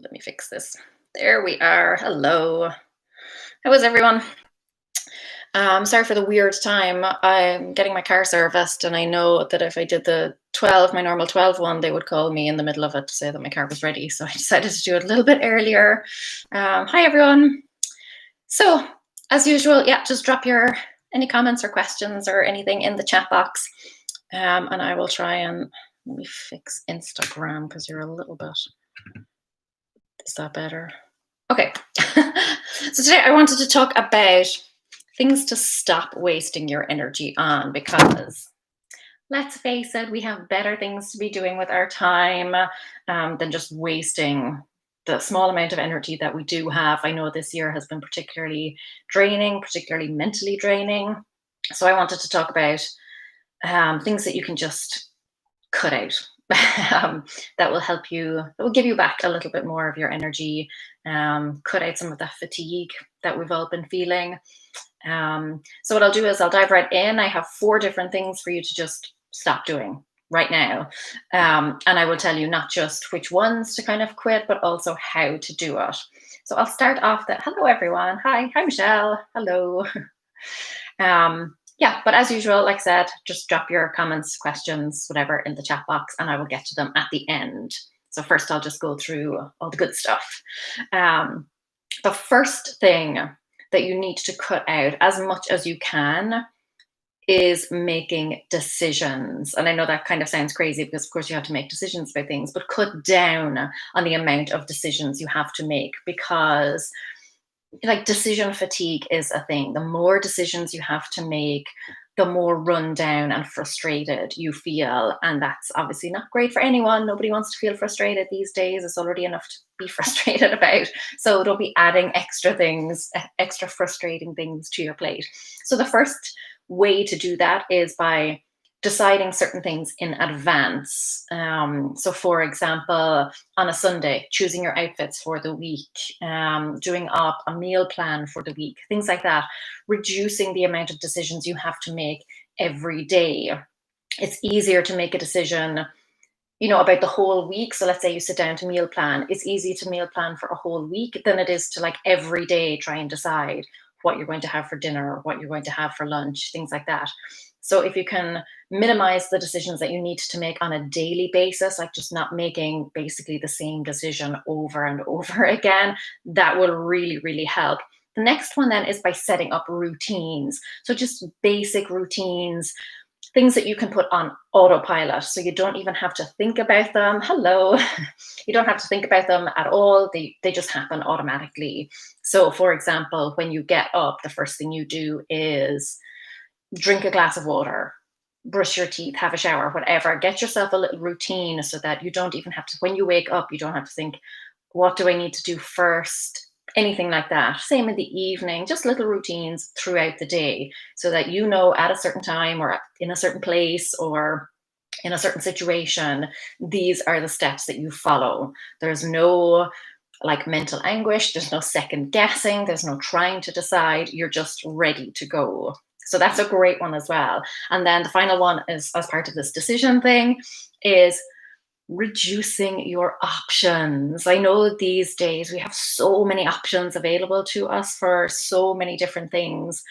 Let me fix this. There we are. Hello. How is everyone? Sorry for the weird time. I'm getting my car serviced, and I know that if I did the 12, my normal 12 one, they would call me in the middle of it to say that my car was ready. So I decided to do it a little bit earlier. Hi, everyone. So, as usual, yeah, just drop your any comments or questions or anything in the chat box, and I will try and let me fix Instagram because you're a little bit. Is that better? Okay. So today I wanted to talk about things to stop wasting your energy on because let's face it, we have better things to be doing with our time than just wasting the small amount of energy that we do have. I know this year has been particularly draining, particularly mentally draining. So I wanted to talk about things that you can just cut out that will help you, that will give you back a little bit more of your energy, cut out some of that fatigue that we've all been feeling. So what I'll do is I'll dive right in. I have 4 different things for you to just stop doing right now. And I will tell you not just which ones to kind of quit, but also how to do it. So I'll start off that. Hello, everyone. Hi, Michelle. Hello. Yeah, but as usual, like I said, just drop your comments, questions, whatever in the chat box, and I will get to them at the end. So first, I'll just go through all the good stuff. The first thing that you need to cut out as much as you can is making decisions. And I know that kind of sounds crazy because, of course, you have to make decisions about things, but cut down on the amount of decisions you have to make because like decision fatigue is a thing. The more decisions you have to make, the more run down and frustrated you feel. And that's obviously not great for anyone. Nobody wants to feel frustrated these days. It's already enough to be frustrated about. So don't be adding extra things, extra frustrating things to your plate. So the first way to do that is by deciding certain things in advance. So, for example, on a Sunday, choosing your outfits for the week, doing up a meal plan for the week, things like that, reducing the amount of decisions you have to make every day. It's easier to make a decision, about the whole week. So let's say you sit down to meal plan. It's easy to meal plan for a whole week than it is to like every day try and decide what you're going to have for dinner, what you're going to have for lunch, things like that. So if you can minimize the decisions that you need to make on a daily basis, like just not making basically the same decision over and over again, that will really, really help. The next one then is by setting up routines. So just basic routines, things that you can put on autopilot. So you don't even have to think about them. Hello. You don't have to think about them at all. They just happen automatically. So, for example, when you get up, the first thing you do is drink a glass of water, brush your teeth, have a shower, whatever. Get yourself a little routine so that you don't even have to, when you wake up, you don't have to think, what do I need to do first? Anything like that. Same in the evening, just little routines throughout the day so that you know at a certain time or in a certain place or in a certain situation, these are the steps that you follow. There's no like mental anguish, there's no second guessing, there's no trying to decide, you're just ready to go. So that's a great one as well. And then the final one is as part of this decision thing is reducing your options. I know these days we have so many options available to us for so many different things,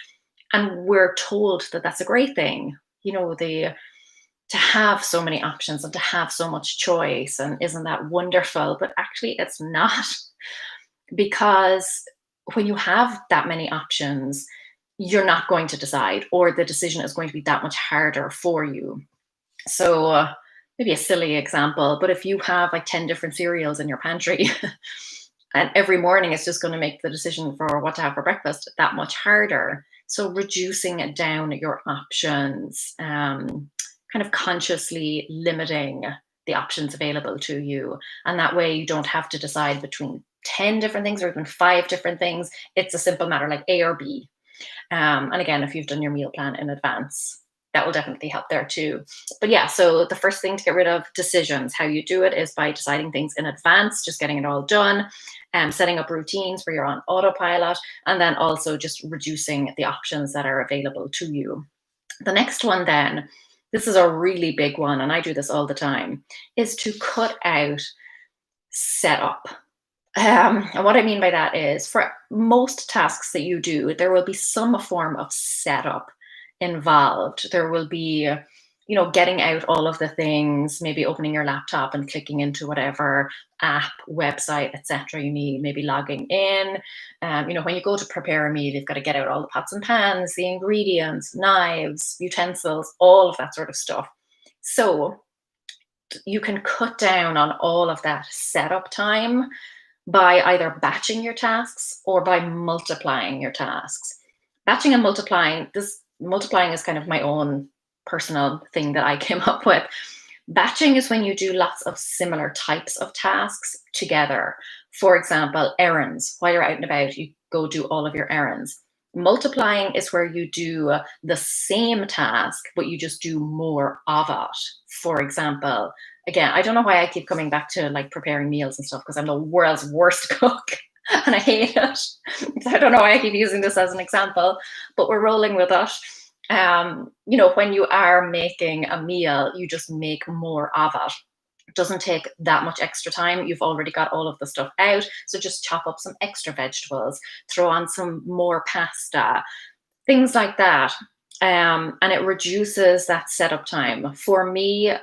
and we're told that that's a great thing. The to have so many options and to have so much choice, and isn't that wonderful? But actually, it's not because when you have that many options, you're not going to decide, or the decision is going to be that much harder for you. So, maybe a silly example, but if you have like 10 different cereals in your pantry, and every morning it's just going to make the decision for what to have for breakfast that much harder. So, reducing it down your options, kind of consciously limiting the options available to you. And that way you don't have to decide between 10 different things or even 5 different things. It's a simple matter like A or B. And again, if you've done your meal plan in advance, that will definitely help there too. But yeah, so the first thing to get rid of decisions, how you do it is by deciding things in advance, just getting it all done, and setting up routines where you're on autopilot, and then also just reducing the options that are available to you. The next one, then, this is a really big one, and I do this all the time, is to cut out setup. And what I mean by that is for most tasks that you do, there will be some form of setup involved. There will be, getting out all of the things, maybe opening your laptop and clicking into whatever app, website, etc. you need, maybe logging in. When you go to prepare a meal, you've got to get out all the pots and pans, the ingredients, knives, utensils, all of that sort of stuff. So you can cut down on all of that setup time by either batching your tasks or by multiplying your tasks. Batching and multiplying, this multiplying is kind of my own personal thing that I came up with. Batching is when you do lots of similar types of tasks together. For example, errands. While you're out and about, you go do all of your errands. Multiplying is where you do the same task, but you just do more of it. For example, again, I don't know why I keep coming back to like preparing meals and stuff because I'm the world's worst cook and I hate it. So I don't know why I keep using this as an example, but we're rolling with it. When you are making a meal, you just make more of it. It doesn't take that much extra time. You've already got all of the stuff out. So just chop up some extra vegetables, throw on some more pasta, things like that. And it reduces that setup time. For me,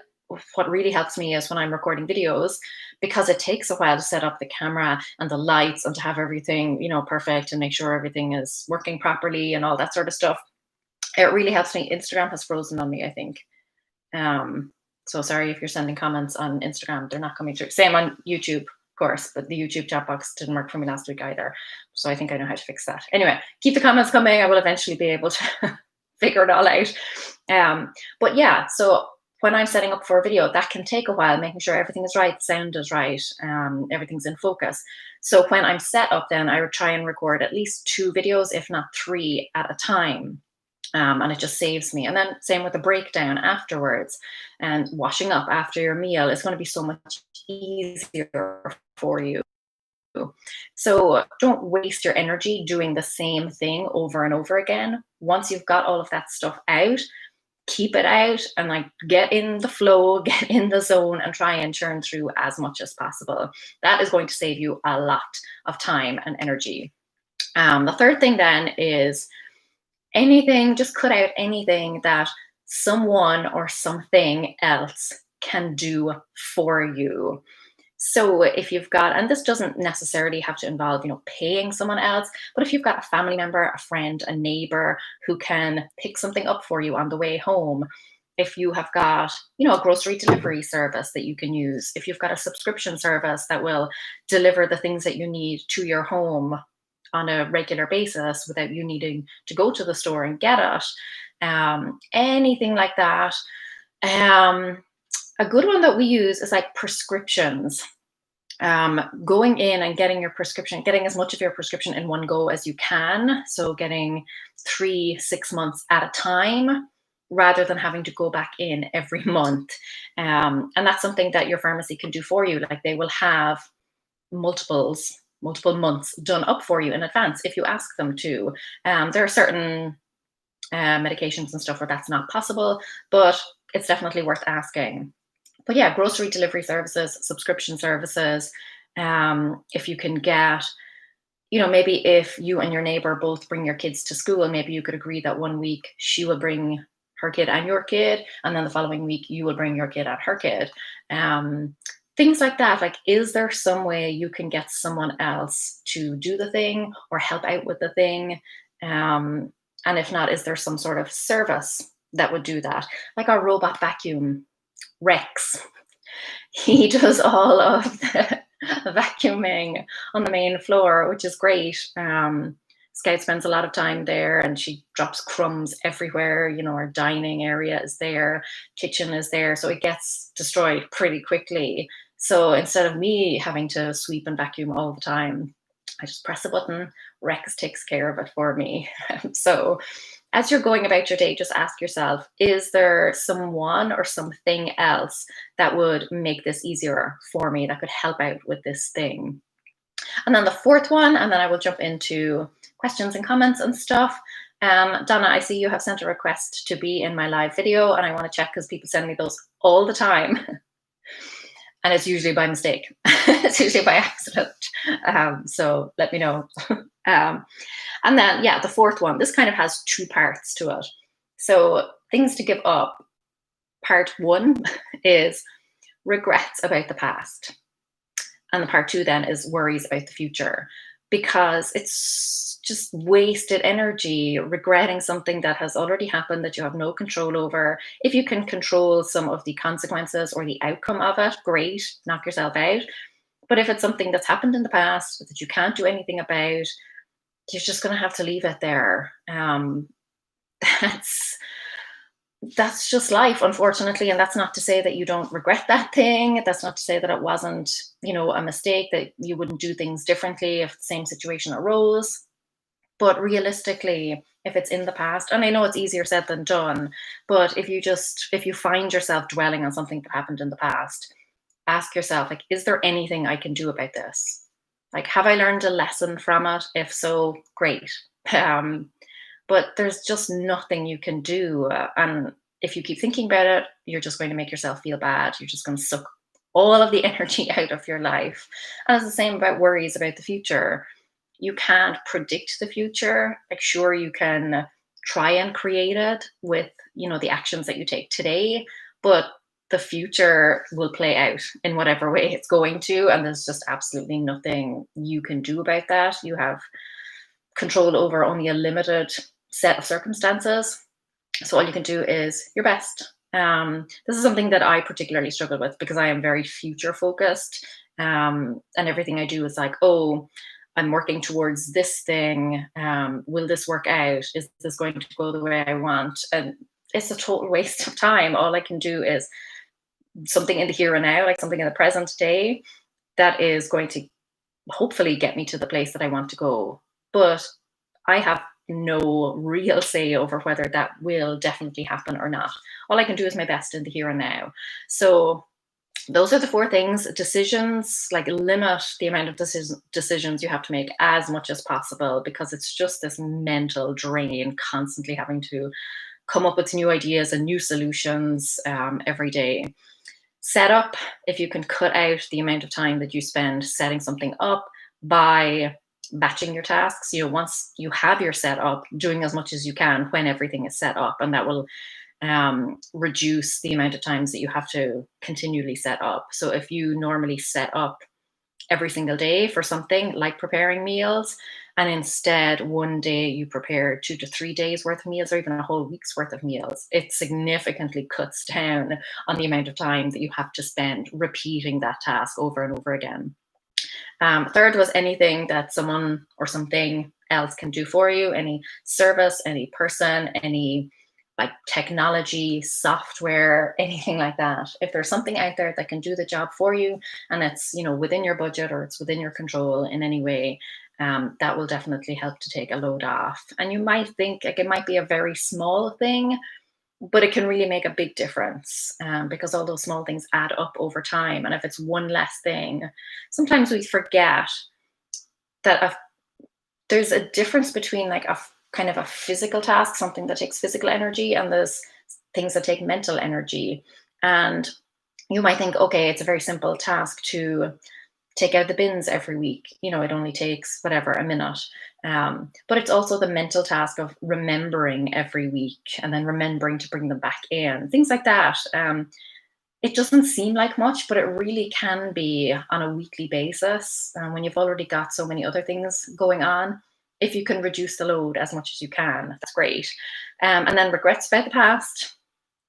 what really helps me is when I'm recording videos, because it takes a while to set up the camera and the lights and to have everything, perfect and make sure everything is working properly and all that sort of stuff. It really helps me. Instagram has frozen on me, I think. So sorry if you're sending comments on Instagram, they're not coming through. Same on YouTube, of course, but the YouTube chat box didn't work for me last week either. So I think I know how to fix that. Anyway, keep the comments coming. I will eventually be able to figure it all out. But yeah, so when I'm setting up for a video, that can take a while, making sure everything is right, sound is right, everything's in focus. So when I'm set up, then I would try and record at least 2 videos, if not 3 at a time. And it just saves me. And then same with the breakdown afterwards and washing up after your meal is going to be so much easier for you. So don't waste your energy doing the same thing over and over again. Once you've got all of that stuff out, keep it out and like get in the flow, get in the zone and try and churn through as much as possible. That is going to save you a lot of time and energy. The third thing then is anything, just cut out anything that someone or something else can do for you. So if you've got, and this doesn't necessarily have to involve, paying someone else, but if you've got a family member, a friend, a neighbor who can pick something up for you on the way home, if you have got, a grocery delivery service that you can use, if you've got a subscription service that will deliver the things that you need to your home on a regular basis without you needing to go to the store and get it, anything like that. A good one that we use is like prescriptions. Going in and getting your prescription, getting as much of your prescription in one go as you can. So getting 3-6 months at a time rather than having to go back in every month. And that's something that your pharmacy can do for you. Like they will have multiple months done up for you in advance if you ask them to. There are certain medications and stuff where that's not possible, but it's definitely worth asking. But yeah, grocery delivery services, subscription services. If you can get, maybe if you and your neighbor both bring your kids to school, maybe you could agree that one week she will bring her kid and your kid, and then the following week you will bring your kid and her kid. Things like that. Like, is there some way you can get someone else to do the thing or help out with the thing? And if not, is there some sort of service that would do that? Like our robot vacuum, Rex. He does all of the vacuuming on the main floor, which is great. Scout spends a lot of time there and she drops crumbs everywhere. Our dining area is there, kitchen is there, so it gets destroyed pretty quickly. So instead of me having to sweep and vacuum all the time, I just press a button, Rex takes care of it for me. So as you're going about your day, just ask yourself, is there someone or something else that would make this easier for me, that could help out with this thing? And then the fourth one, and then I will jump into questions and comments and stuff. Donna, I see you have sent a request to be in my live video, and I want to check because people send me those all the time. And it's usually by mistake. It's usually by accident. So let me know. um, and then, yeah, the fourth one, this kind of has two parts to it. So things to give up. Part one is regrets about the past. And the part two then is worries about the future, because it's just wasted energy regretting something that has already happened that you have no control over. If you can control some of the consequences or the outcome of it, great, knock yourself out. But if it's something that's happened in the past that you can't do anything about, you're just going to have to leave it there. That's that's just life, unfortunately. And that's not to say that you don't regret that thing. That's not to say that it wasn't, a mistake, that you wouldn't do things differently if the same situation arose. But realistically, if it's in the past, and I know it's easier said than done, but if you find yourself dwelling on something that happened in the past, ask yourself, like, is there anything I can do about this? Like, have I learned a lesson from it? If so, great. Um, but there's just nothing you can do. And if you keep thinking about it, you're just going to make yourself feel bad. You're just going to suck all of the energy out of your life. And it's the same about worries about the future. You can't predict the future. Like, sure, you can try and create it with, the actions that you take today, but the future will play out in whatever way it's going to. And there's just absolutely nothing you can do about that. You have control over only a limited set of circumstances. So all you can do is your best. This is something that I particularly struggle with because I am very future focused. And everything I do is like, oh, I'm working towards this thing. Will this work out? Is this going to go the way I want? And it's a total waste of time. All I can do is something in the here and now, like something in the present day that is going to hopefully get me to the place that I want to go. But I have no real say over whether that will definitely happen or not. All I can do is my best in the here and now. So those are the four things. Decisions, like, limit the amount of decisions you have to make as much as possible, because it's just this mental drain, constantly having to come up with new ideas and new solutions every day. Set up, if you can cut out the amount of time that you spend setting something up by batching your tasks. Once you have your setup, doing as much as you can when everything is set up, and that will reduce the amount of times that you have to continually set up. So if you normally set up every single day for something like preparing meals, and instead one day you prepare 2 to 3 days worth of meals, or even a whole week's worth of meals, it significantly cuts down on the amount of time that you have to spend repeating that task over and over again. Third was anything that someone or something else can do for you, any service, any person, any like technology, software, anything like that. If there's something out there that can do the job for you, and it's within your budget or it's within your control in any way, that will definitely help to take a load off. And you might think like it might be a very small thing, but it can really make a big difference, because all those small things add up over time. And if it's one less thing, sometimes we forget that there's a difference between like a kind of a physical task, something that takes physical energy, and there's things that take mental energy. And you might think, okay, it's a very simple task to take out the bins every week. It only takes whatever, a minute. But it's also the mental task of remembering every week and then remembering to bring them back in, things like that. It doesn't seem like much, but it really can be on a weekly basis. When you've already got so many other things going on, if you can reduce the load as much as you can, that's great. And then regrets about the past.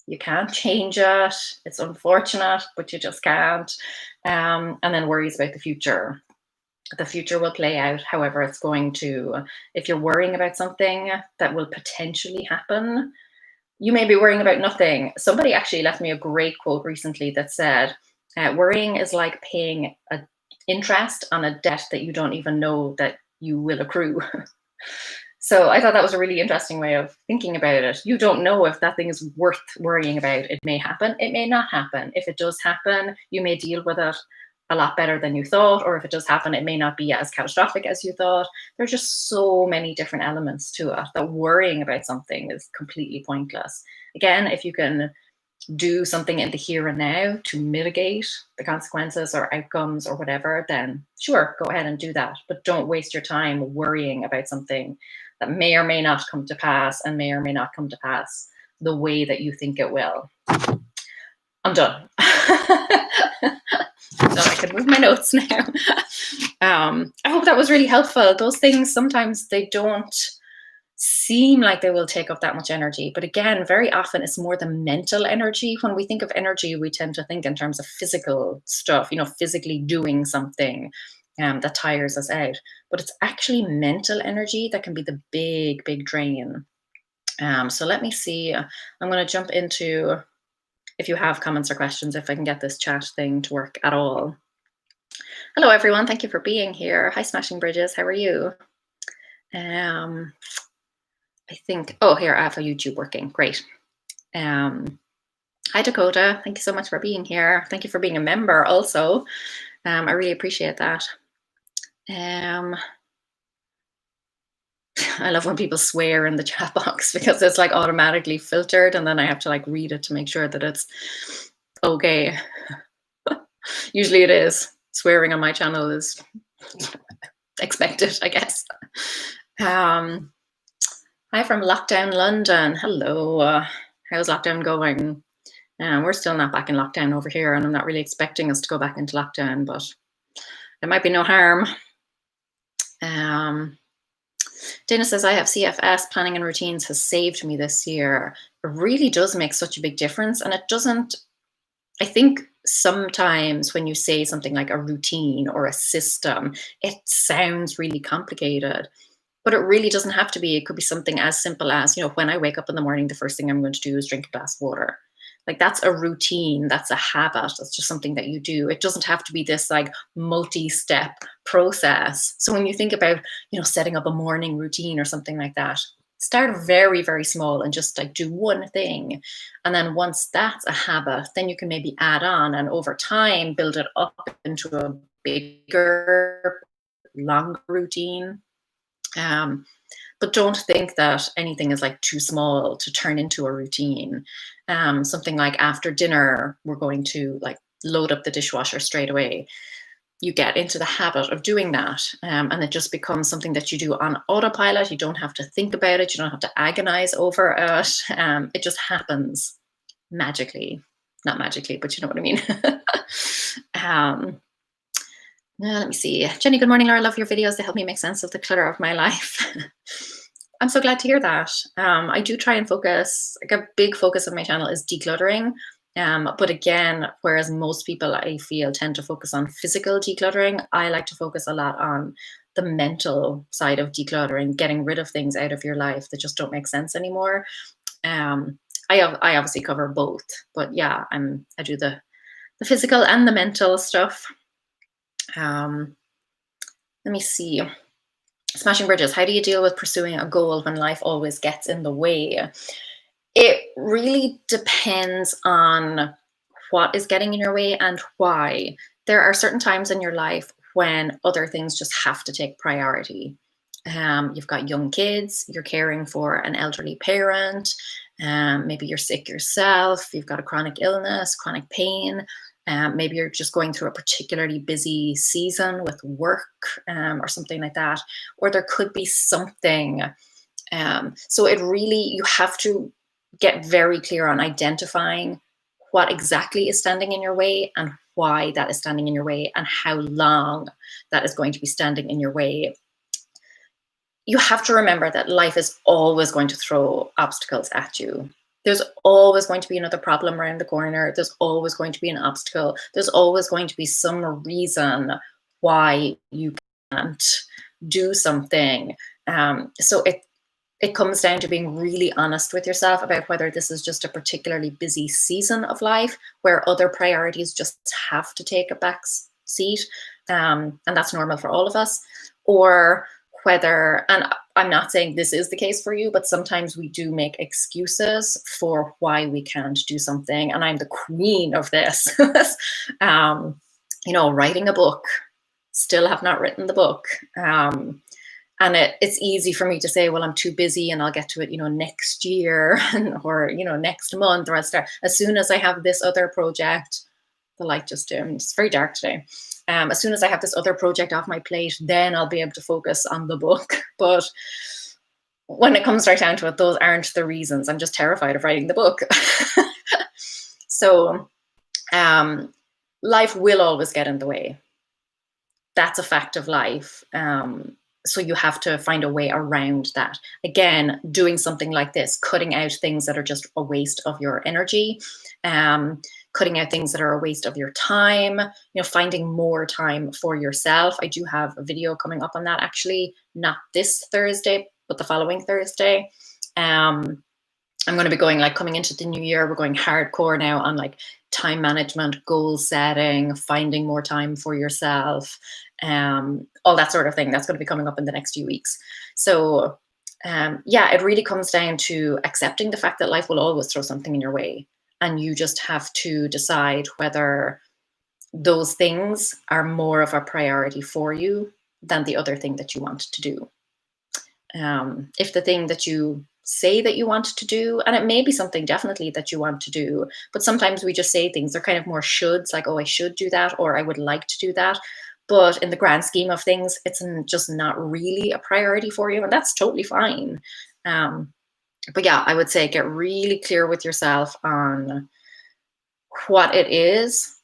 You can't change it. It's unfortunate, but you just can't. And then worries about the future. The future will play out however it's going to. If you're worrying about something that will potentially happen, you may be worrying about nothing. Somebody actually left me a great quote recently that said, worrying is like paying interest on a debt that you don't even know that you will accrue. So I thought that was a really interesting way of thinking about it. You don't know if that thing is worth worrying about. It may happen, it may not happen. If it does happen, you may deal with it a lot better than you thought, or if it does happen, it may not be as catastrophic as you thought. There's just so many different elements to it that worrying about something is completely pointless. Again, if you can do something in the here and now to mitigate the consequences or outcomes or whatever, then sure, go ahead and do that. But don't waste your time worrying about something that may or may not come to pass and may or may not come to pass the way that you think it will. I'm done. So I can move my notes now. I hope that was really helpful. Those things, sometimes they don't seem like they will take up that much energy. But again, very often it's more the mental energy. When we think of energy, we tend to think in terms of physical stuff, physically doing something that tires us out. But it's actually mental energy that can be the big, big drain. So let me see. I'm going to jump into, if you have comments or questions, if I can get this chat thing to work at all. Hello, everyone. Thank you for being here. Hi, Smashing Bridges. How are you? I think, here, I have a YouTube working. Great. Hi, Dakota. Thank you so much for being here. Thank you for being a member also. I really appreciate that. I love when people swear in the chat box because it's like automatically filtered and then I have to like read it to make sure that it's okay. Usually it is. Swearing on my channel is expected, I guess. Hi from lockdown London. Hello. How's lockdown going? We're still not back in lockdown over here, and I'm not really expecting us to go back into lockdown, but there might be no harm. Dana says, I have CFS. Planning and routines has saved me this year. It really does make such a big difference. And it doesn't, I think sometimes when you say something like a routine or a system, it sounds really complicated, but it really doesn't have to be. It could be something as simple as, when I wake up in the morning, the first thing I'm going to do is drink a glass of water. Like that's a routine, that's a habit, that's just something that you do. It doesn't have to be this like multi-step process. So when you think about, setting up a morning routine or something like that, start very, very small and just like do one thing. And then once that's a habit, then you can maybe add on and over time build it up into a bigger, longer routine. But don't think that anything is like too small to turn into a routine. Something like after dinner, we're going to like load up the dishwasher straight away. You get into the habit of doing that, and it just becomes something that you do on autopilot. You don't have to think about it. You don't have to agonize over it. It just happens magically. Not magically, but you know what I mean. Let me see. Jenny, good morning, Laura. I love your videos. They help me make sense of the clutter of my life. I'm so glad to hear that. I do try and focus, like a big focus of my channel is decluttering. But again, whereas most people I feel tend to focus on physical decluttering, I like to focus a lot on the mental side of decluttering, getting rid of things out of your life that just don't make sense anymore. I obviously cover both, but yeah, I do the physical and the mental stuff. Let me see. Smashing Bridges, how do you deal with pursuing a goal when life always gets in the way? It really depends on what is getting in your way and why. There are certain times in your life when other things just have to take priority. You've got young kids, you're caring for an elderly parent, maybe you're sick yourself, you've got a chronic illness, chronic pain. Maybe you're just going through a particularly busy season with work or something like that. Or there could be something. So it really, you have to get very clear on identifying what exactly is standing in your way and why that is standing in your way and how long that is going to be standing in your way. You have to remember that life is always going to throw obstacles at you. There's always going to be another problem around the corner. There's always going to be an obstacle. There's always going to be some reason why you can't do something. So it comes down to being really honest with yourself about whether this is just a particularly busy season of life where other priorities just have to take a back seat. And that's normal for all of us. Or whether, and I'm not saying this is the case for you, but sometimes we do make excuses for why we can't do something. And I'm the queen of this. Writing a book, still have not written the book. And it's easy for me to say, well, I'm too busy and I'll get to it, next year or, next month, or I'll start as soon as I have this other project. The light just dimmed. It's very dark today. As soon as I have this other project off my plate, then I'll be able to focus on the book. But when it comes right down to it, those aren't the reasons. I'm just terrified of writing the book. So life will always get in the way. That's a fact of life. So you have to find a way around that. Again, doing something like this, cutting out things that are just a waste of your energy, cutting out things that are a waste of your time, finding more time for yourself. I do have a video coming up on that, actually, not this Thursday, but the following Thursday. I'm going to be going, like, coming into the new year, we're going hardcore now on like time management, goal setting, finding more time for yourself, all that sort of thing. That's going to be coming up in the next few weeks. So yeah, it really comes down to accepting the fact that life will always throw something in your way. And you just have to decide whether those things are more of a priority for you than the other thing that you want to do. If the thing that you say that you want to do, and it may be something definitely that you want to do, but sometimes we just say things, they're kind of more shoulds, like, oh, I should do that, or I would like to do that. But in the grand scheme of things, it's just not really a priority for you, and that's totally fine. But yeah, I would say get really clear with yourself on what it is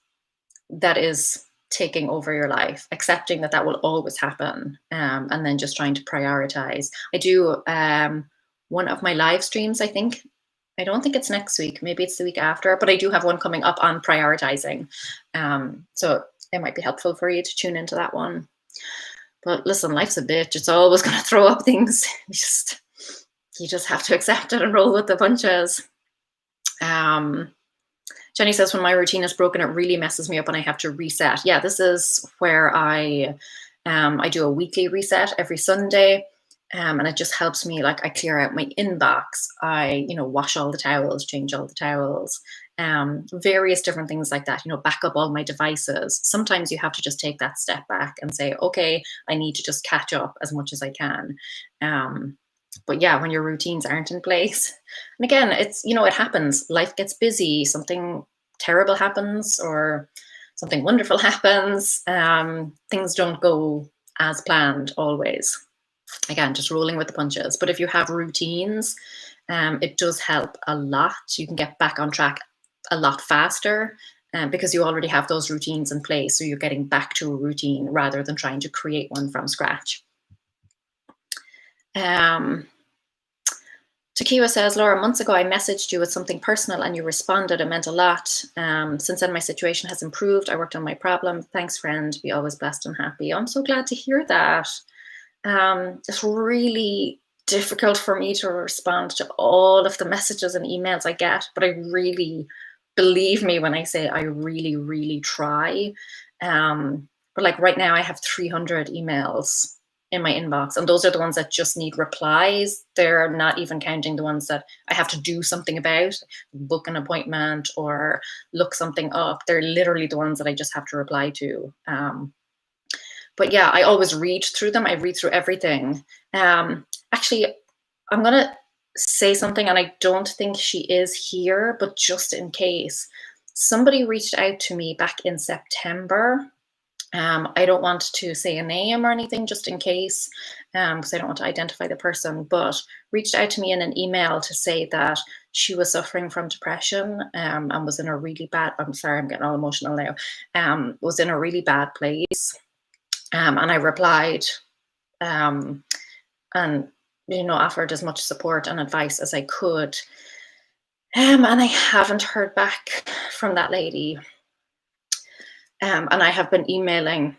that is taking over your life, accepting that that will always happen, and then just trying to prioritize. I do one of my live streams, I don't think it's next week, maybe it's the week after, but I do have one coming up on prioritizing. So it might be helpful for you to tune into that one. But listen, life's a bitch. It's always going to throw up things. You just have to accept it and roll with the punches. Jenny says, when my routine is broken, it really messes me up and I have to reset. Yeah, this is where I do a weekly reset every Sunday. And it just helps me, like, I clear out my inbox. I, wash all the towels, change all the towels, various different things like that, back up all my devices. Sometimes you have to just take that step back and say, okay, I need to just catch up as much as I can. But yeah, when your routines aren't in place, and again, it's, it happens, life gets busy, something terrible happens or something wonderful happens. Things don't go as planned always. Again, just rolling with the punches. But if you have routines, it does help a lot. You can get back on track a lot faster because you already have those routines in place. So you're getting back to a routine rather than trying to create one from scratch. Takiwa says, Laura, months ago I messaged you with something personal and you responded. It meant a lot. Since then, my situation has improved. I worked on my problem. Thanks, friend. Be always blessed and happy. I'm so glad to hear that. It's really difficult for me to respond to all of the messages and emails I get, but I really, believe me when I say I really, really try. But like right now I have 300 emails in my inbox, and those are the ones that just need replies. They're not even counting the ones that I have to do something about, book an appointment or look something up. They're literally the ones that I just have to reply to. But yeah, I always read through them. I read through everything. Actually, I'm going to say something, and I don't think she is here, but just in case. Somebody reached out to me back in September. I don't want to say a name or anything, just in case, because I don't want to identify the person, but reached out to me in an email to say that she was suffering from depression and was in a really bad, I'm sorry, I'm getting all emotional now, was in a really bad place. And I replied and, offered as much support and advice as I could. And I haven't heard back from that lady. And I have been emailing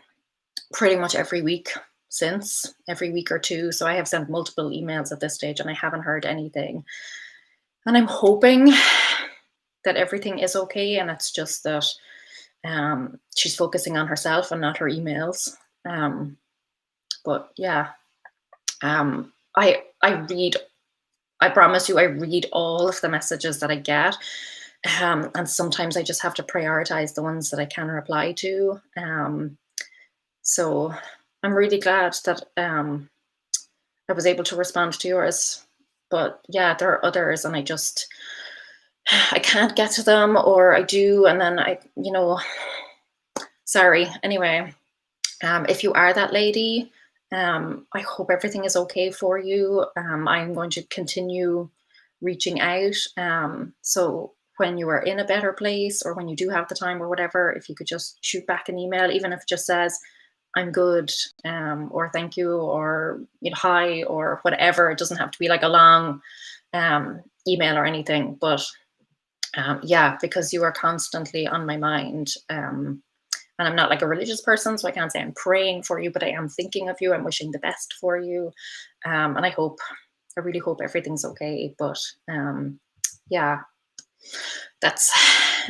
pretty much every week since, every week or two. So I have sent multiple emails at this stage and I haven't heard anything. And I'm hoping that everything is okay. And it's just that she's focusing on herself and not her emails. But yeah, I promise you, I read all of the messages that I get. And sometimes I just have to prioritize the ones that I can reply to. So I'm really glad that I was able to respond to yours. But yeah, there are others, and I can't get to them, or I do, and then sorry. Anyway, if you are that lady, I hope everything is okay for you. I'm going to continue reaching out. So when you are in a better place, or when you do have the time or whatever, if you could just shoot back an email, even if it just says, I'm good, or thank you, or hi, or whatever. It doesn't have to be like a long email or anything, but yeah, because you are constantly on my mind. And I'm not like a religious person, so I can't say I'm praying for you, but I am thinking of you. I'm wishing the best for you. And I really hope everything's okay. But yeah, that's,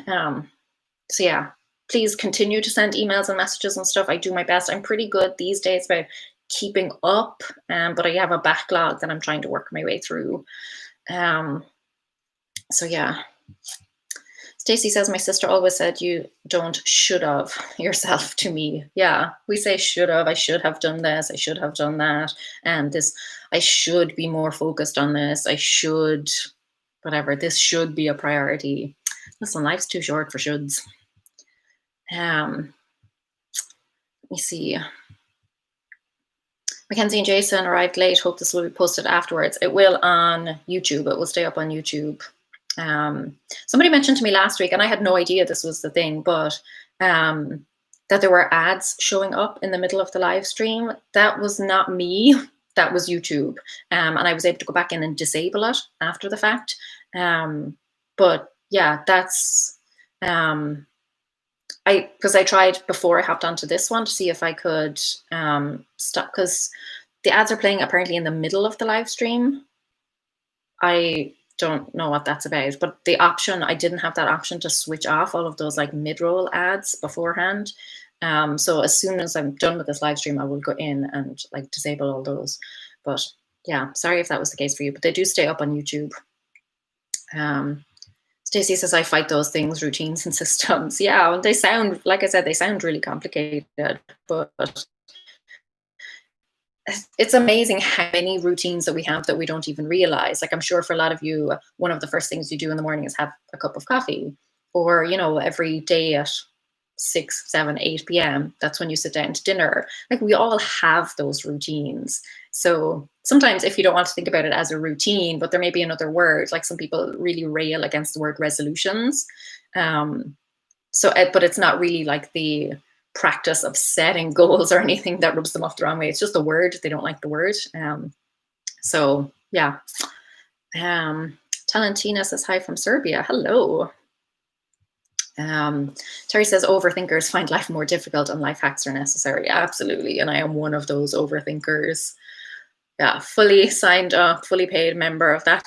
so yeah, please continue to send emails and messages and stuff. I do my best. I'm pretty good these days about keeping up, but I have a backlog that I'm trying to work my way through. So yeah. Stacy says, my sister always said you don't should have yourself to me. Yeah, we say should have. I should have done this. I should have done that. And this, I should be more focused on this. I should, whatever, this should be a priority. Listen, life's too short for shoulds. Let me see. Mackenzie and Jason arrived late. Hope this will be posted afterwards. It will on YouTube. It will stay up on YouTube. Somebody mentioned to me last week, and I had no idea this was the thing, but that there were ads showing up in the middle of the live stream. That was not me. That was YouTube. And I was able to go back in and disable it after the fact. But yeah, that's, because I tried before I hopped onto this one to see if I could stop, because the ads are playing apparently in the middle of the live stream. I don't know what that's about, but the option, I didn't have that option to switch off all of those like mid-roll ads beforehand. So as soon as I'm done with this live stream, I will go in and like disable all those. But yeah, sorry if that was the case for you, but they do stay up on YouTube. Stacey says, I fight those things, routines and systems. Yeah, well, they sound, like I said, they sound really complicated, but it's amazing how many routines that we have that we don't even realize. Like, I'm sure for a lot of you, one of the first things you do in the morning is have a cup of coffee, or, every day at 6, 7, 8 p.m., that's when you sit down to dinner. Like, we all have those routines. So sometimes if you don't want to think about it as a routine, but there may be another word, like some people really rail against the word resolutions. But it's not really like the practice of setting goals or anything that rubs them off the wrong way. It's just a word. They don't like the word. So yeah. Talentina says hi from Serbia. Hello. Terry says overthinkers find life more difficult and life hacks are necessary. Absolutely. And I am one of those overthinkers. Yeah, fully signed up, fully paid member of that,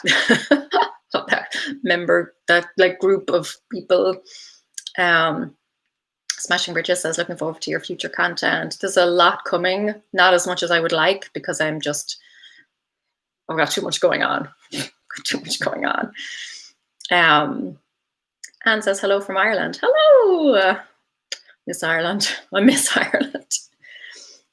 that like group of people. Smashing Bridges says, looking forward to your future content. There's a lot coming, not as much as I would like, because I've got too much going on. Anne says, hello from Ireland. Hello, Miss Ireland. I miss Ireland.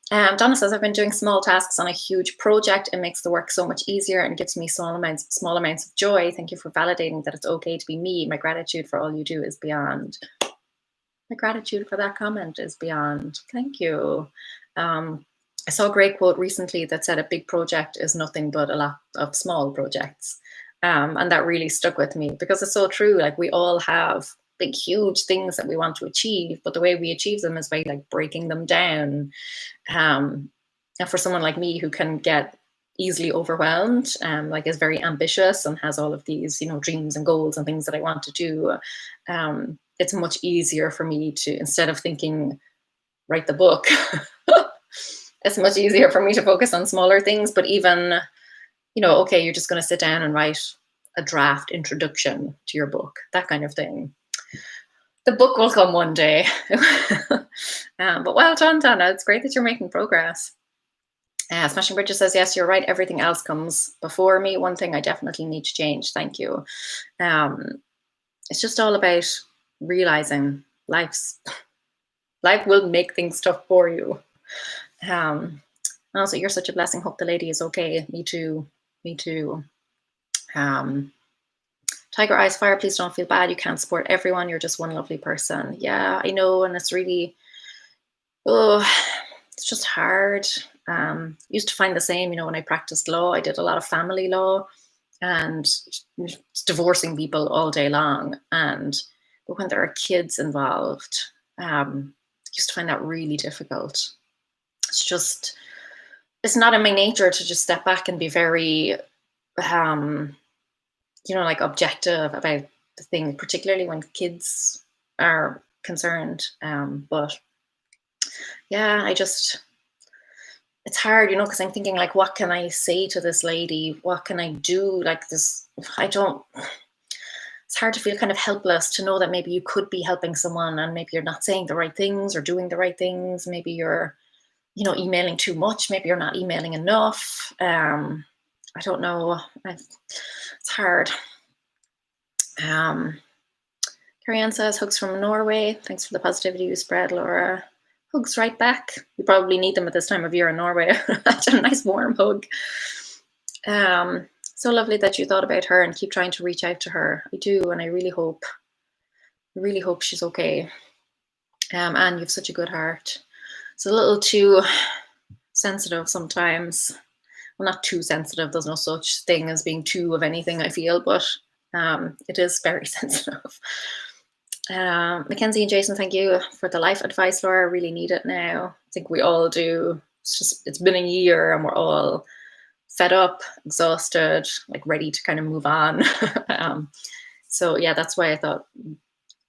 Donna says, I've been doing small tasks on a huge project. It makes the work so much easier and gives me small amounts of joy. Thank you for validating that it's okay to be me. My gratitude for all you do is beyond. My gratitude for that comment is beyond. Thank you. I saw a great quote recently that said a big project is nothing but a lot of small projects. And that really stuck with me, because it's so true. Like, we all have big, huge things that we want to achieve, but the way we achieve them is by like breaking them down. And for someone like me who can get easily overwhelmed, like is very ambitious and has all of these, dreams and goals and things that I want to do, it's much easier for me to, instead of thinking, write the book, it's much easier for me to focus on smaller things. But even, okay, you're just going to sit down and write a draft introduction to your book, that kind of thing. The book will come one day. But well done, Donna. It's great that you're making progress. Smashing Bridges says, yes, you're right. Everything else comes before me. One thing I definitely need to change. Thank you. It's just all about realizing life will make things tough for you. Also, you're such a blessing. Hope the lady is okay. Me too. Me too. Um, Tiger Eyes Fire, please don't feel bad. You can't support everyone. You're just one lovely person. Yeah, I know. And it's really, oh, it's just hard. Used to find the same, when I practiced law, I did a lot of family law and divorcing people all day long. But when there are kids involved, I used to find that really difficult. It's just, it's not in my nature to just step back and be very, um, like objective about the thing, particularly when kids are concerned. But yeah, it's hard, because I'm thinking like, what can I say to this lady? What can I do? Like this, I don't, it's hard to feel kind of helpless to know that maybe you could be helping someone and maybe you're not saying the right things or doing the right things. Maybe you're, emailing too much. Maybe you're not emailing enough. I don't know. It's hard. Carrie Ann says, hugs from Norway. Thanks for the positivity you spread, Laura. Hugs right back. You probably need them at this time of year in Norway. That's a nice warm hug. So lovely that you thought about her and keep trying to reach out to her. I do, and I really hope she's okay. And you have such a good heart. It's a little too sensitive sometimes. Well, not too sensitive. There's no such thing as being too of anything, I feel, but it is very sensitive. Mackenzie and Jason, thank you for the life advice, Laura. I really need it now. I think we all do. It's been a year and we're all fed up, exhausted, like ready to kind of move on. So yeah, that's why I thought,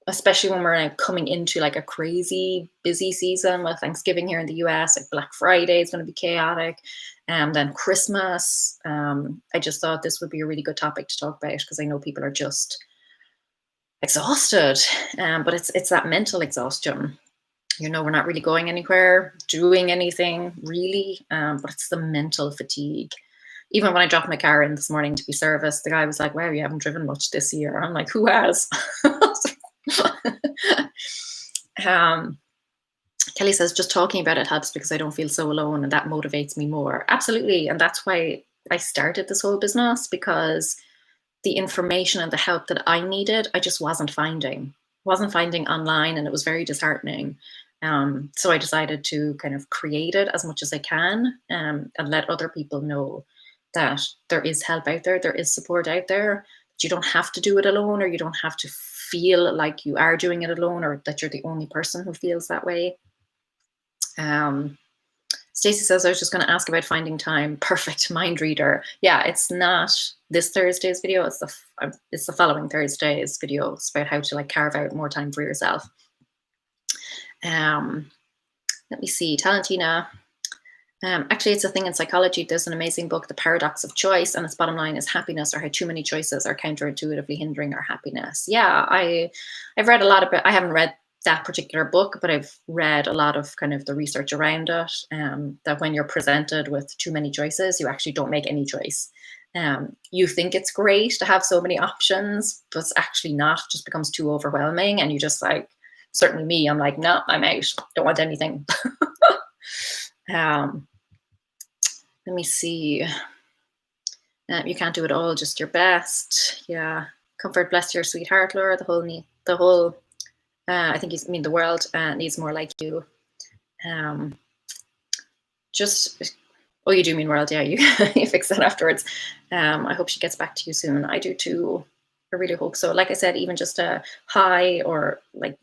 especially when we're coming into like a crazy busy season with Thanksgiving here in the US, like Black Friday is going to be chaotic. And then Christmas, I just thought this would be a really good topic to talk about because I know people are just exhausted. But it's that mental exhaustion. We're not really going anywhere, doing anything really, but it's the mental fatigue. Even when I dropped my car in this morning to be serviced, the guy was like, wow, you haven't driven much this year. I'm like, who has? Kelly says, just talking about it helps because I don't feel so alone and that motivates me more. Absolutely. And that's why I started this whole business, because the information and the help that I needed, I just wasn't finding online, and it was very disheartening. So I decided to kind of create it as much as I can, and let other people know that there is help out there, there is support out there. You don't have to do it alone, or you don't have to feel like you are doing it alone, or that you're the only person who feels that way. Stacey says, I was just going to ask about finding time. Perfect, mind reader. Yeah, it's not this Thursday's video. It's the following Thursday's video. It's about how to like carve out more time for yourself. Let me see, Talentina. Actually, it's a thing in psychology. There's an amazing book, The Paradox of Choice, and its bottom line is happiness, or how too many choices are counterintuitively hindering our happiness. Yeah, I've read a lot about. I haven't read that particular book, but I've read a lot of kind of the research around it. That when you're presented with too many choices, you actually don't make any choice. You think it's great to have so many options, but it's actually not. It just becomes too overwhelming, and you just like. Certainly me, I'm like, no, I'm out. Don't want anything. Let me see. You can't do it all, just your best. Yeah. Comfort, bless your sweetheart, Laura. I think you mean the world needs more like you. Oh, you do mean world. Yeah, you fix that afterwards. I hope she gets back to you soon. I do too. I really hope so. Like I said, even just a hi or like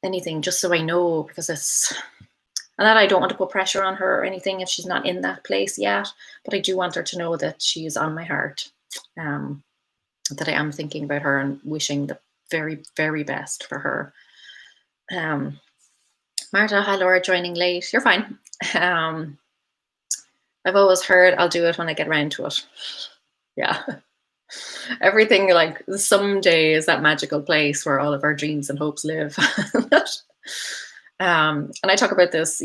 anything, just so I know, because and that I don't want to put pressure on her or anything if she's not in that place yet, but I do want her to know that she is on my heart, that I am thinking about her and wishing the very, very best for her. Marta, hi Laura, joining late. You're fine. I've always heard I'll do it when I get around to it. Yeah. Everything, like someday is that magical place where all of our dreams and hopes live. And I talk about this,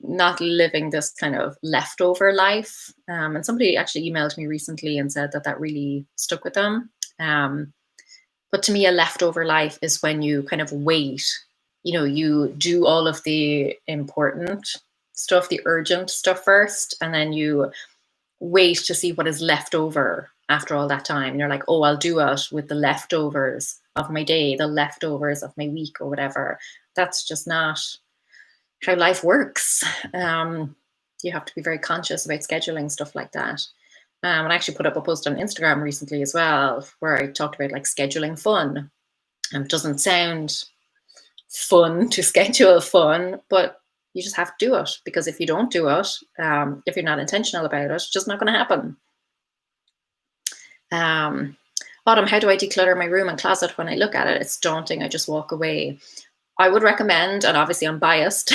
not living this kind of leftover life. And somebody actually emailed me recently and said that really stuck with them. But to me, a leftover life is when you kind of wait, you do all of the important stuff, the urgent stuff first, and then you wait to see what is left over after all that time. And you're like, oh, I'll do it with the leftovers of my day, the leftovers of my week or whatever. That's just not how life works. You have to be very conscious about scheduling stuff like that. And I actually put up a post on Instagram recently as well, where I talked about like scheduling fun. It doesn't sound fun to schedule fun, but you just have to do it, because if you don't do it, if you're not intentional about it, it's just not going to happen. Autumn, how do I declutter my room and closet when I look at it? It's daunting. I just walk away. I would recommend, and obviously I'm biased,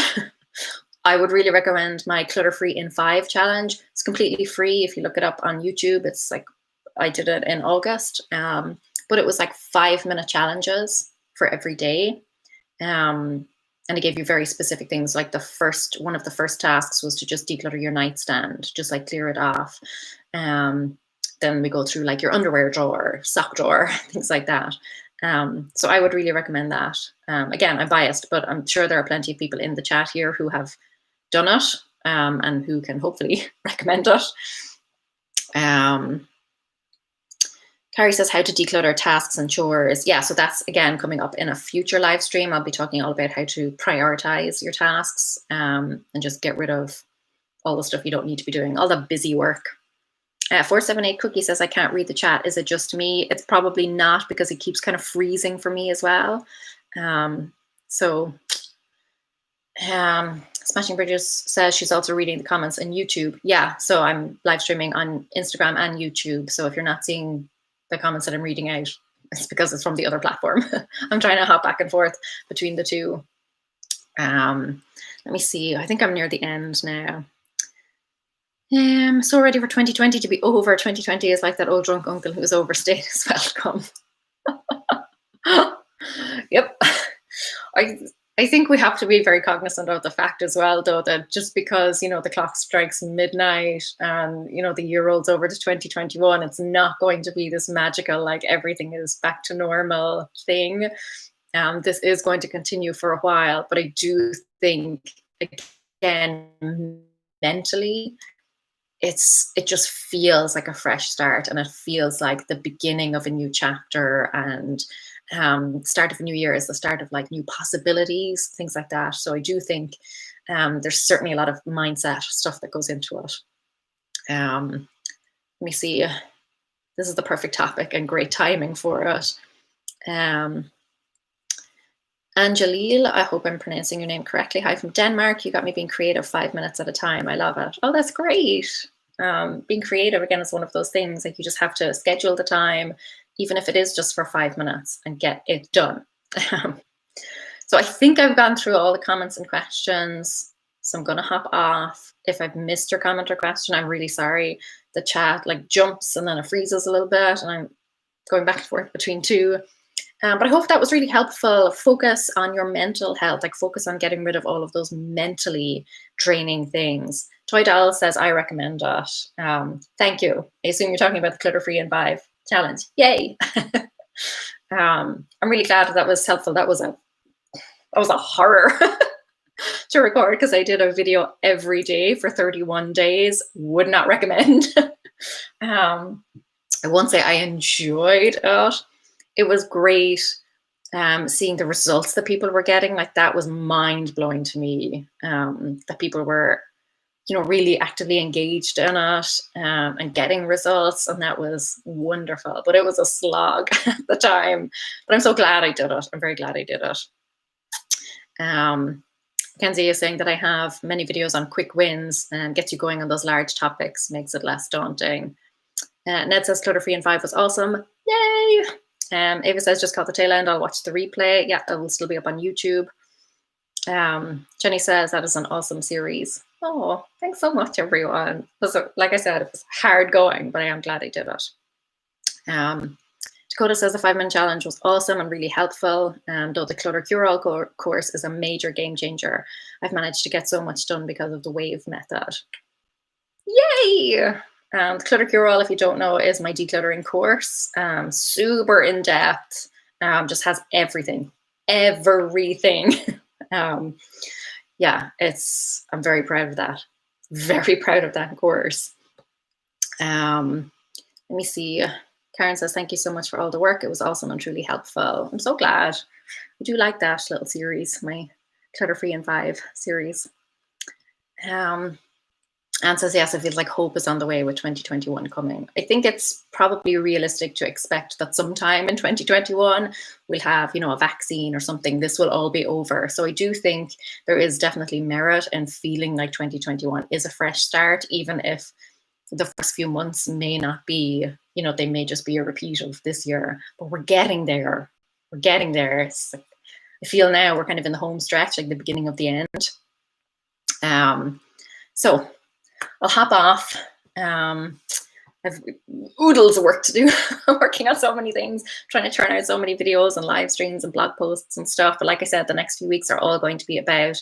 I would really recommend my Clutter Free in 5 challenge. It's completely free. If you look it up on YouTube, it's like, I did it in August, but it was like 5-minute challenges for every day. And it gave you very specific things. Like one of the first tasks was to just declutter your nightstand, just like clear it off. Then we go through like your underwear drawer, sock drawer, things like that. So I would really recommend that. Again, I'm biased, but I'm sure there are plenty of people in the chat here who have done it, and who can hopefully recommend it. Carrie says how to declutter tasks and chores. Yeah, so that's again coming up in a future live stream. I'll be talking all about how to prioritize your tasks, and just get rid of all the stuff you don't need to be doing, all the busy work. 478 Cookie says, I can't read the chat. Is it just me? It's probably not, because it keeps kind of freezing for me as well. Smashing Bridges says she's also reading the comments on YouTube. Yeah, so I'm live streaming on Instagram and YouTube. So if you're not seeing the comments that I'm reading out, it's because it's from the other platform. I'm trying to hop back and forth between the two. Let me see. I think I'm near the end now. So ready for 2020 to be over. 2020 is like that old drunk uncle who's overstayed his welcome. Yep. I think we have to be very cognizant of the fact as well, though, that just because, you know, the clock strikes midnight and, you know, the year rolls over to 2021, it's not going to be this magical, like everything is back to normal thing. This is going to continue for a while, but I do think, again, mentally, it just feels like a fresh start, and it feels like the beginning of a new chapter, and start of a new year is the start of like new possibilities, things like that. So I do think there's certainly a lot of mindset stuff that goes into it. Let me see. This is the perfect topic and great timing for it. Angelil, I hope I'm pronouncing your name correctly. Hi from Denmark. You got me being creative 5 minutes at a time. I love it. Oh, that's great. Being creative, again, is one of those things, like you just have to schedule the time, even if it is just for 5 minutes, and get it done. So I think I've gone through all the comments and questions. So I'm going to hop off. If I've missed your comment or question, I'm really sorry. The chat like jumps and then it freezes a little bit, and I'm going back and forth between two. But I hope that was really helpful. Focus on your mental health, like focus on getting rid of all of those mentally draining things. Toy Doll says, I recommend it. Thank you. I assume you're talking about the Clutter Free in 5 challenge. Yay. I'm really glad that was helpful. That was a horror to record, because I did a video every day for 31 days. Would not recommend. I won't say I enjoyed it. It was great seeing the results that people were getting. Like, that was mind blowing to me, that people were, you know, really actively engaged in it and getting results. And that was wonderful, but it was a slog at the time. But I'm so glad I did it. I'm very glad I did it. Kenzie is saying that I have many videos on quick wins and gets you going on those large topics, makes it less daunting. Ned says Clutter Free in 5 was awesome. Yay! Ava says, just caught the tail end. I'll watch the replay. Yeah, it will still be up on YouTube. Jenny says, that is an awesome series. Oh, thanks so much, everyone. Like I said, it was hard going, but I am glad I did it. Dakota says the 5-minute challenge was awesome and really helpful. Though the Clutter Cure-All course is a major game changer. I've managed to get so much done because of the WAVE method. Yay! The Clutter Cure-All, if you don't know, is my decluttering course. Super in-depth, just has everything. yeah, I'm very proud of that. Very proud of that course. Let me see. Karen says, thank you so much for all the work. It was awesome and truly helpful. I'm so glad. I do like that little series, my Clutter-Free in 5 series. Anne says, yes, I feel like hope is on the way with 2021 coming. I think it's probably realistic to expect that sometime in 2021 we'll have, a vaccine or something. This will all be over. So I do think there is definitely merit in feeling like 2021 is a fresh start, even if the first few months may not be, they may just be a repeat of this year, but we're getting there. We're getting there. It's like, I feel now we're kind of in the home stretch, like the beginning of the end. So I'll hop off. I've oodles of work to do. I'm working on so many things, trying to churn out so many videos and live streams and blog posts and stuff. But like I said, the next few weeks are all going to be about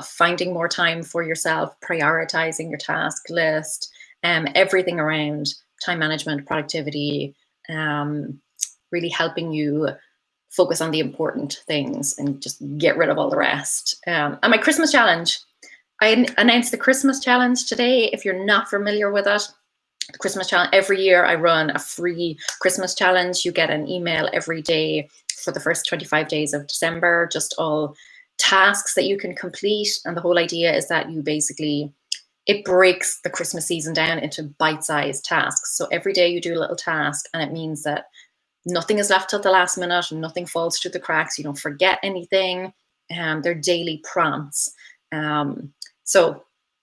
finding more time for yourself, prioritizing your task list, everything around time management, productivity, really helping you focus on the important things and just get rid of all the rest. And my Christmas challenge, I announced the Christmas challenge today. If you're not familiar with it, the Christmas challenge, every year I run a free Christmas challenge. You get an email every day for the first 25 days of December, just all tasks that you can complete. And the whole idea is that you basically, it breaks the Christmas season down into bite-sized tasks. So every day you do a little task, and it means that nothing is left till the last minute, nothing falls through the cracks, you don't forget anything. They're daily prompts. So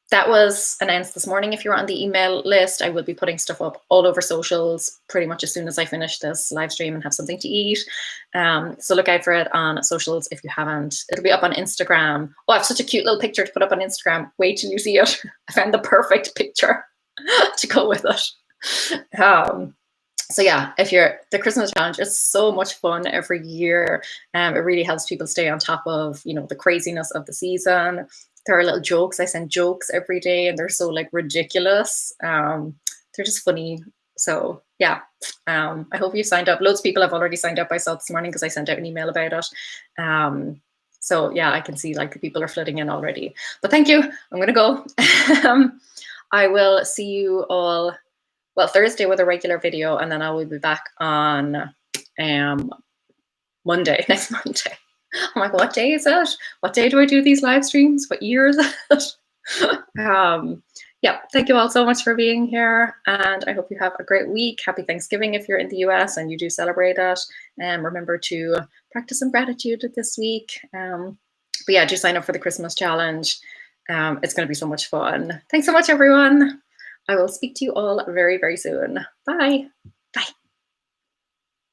that was announced this morning. If you're on the email list, I will be putting stuff up all over socials pretty much as soon as I finish this live stream and have something to eat. So look out for it on socials if you haven't. It'll be up on Instagram. Oh, I have such a cute little picture to put up on Instagram. Wait till you see it. I found the perfect picture to go with it. So yeah, the Christmas challenge is so much fun every year. It really helps people stay on top of, the craziness of the season. There are little jokes. I send jokes every day and they're so like ridiculous. They're just funny. So yeah, I hope you signed up. Loads of people have already signed up. I saw this morning because I sent out an email about it. So yeah, I can see like the people are flooding in already. But thank you. I'm going to go. I will see you all, Thursday with a regular video, and then I will be back on Monday, next Monday. I'm like, what day is it? What day do I do these live streams? What year is it? Yeah, thank you all so much for being here, and I hope you have a great week. Happy Thanksgiving if you're in the US and you do celebrate it. And remember to practice some gratitude this week. But yeah, do sign up for the Christmas challenge. It's going to be so much fun. Thanks so much, everyone. I will speak to you all very, very soon. Bye. Bye.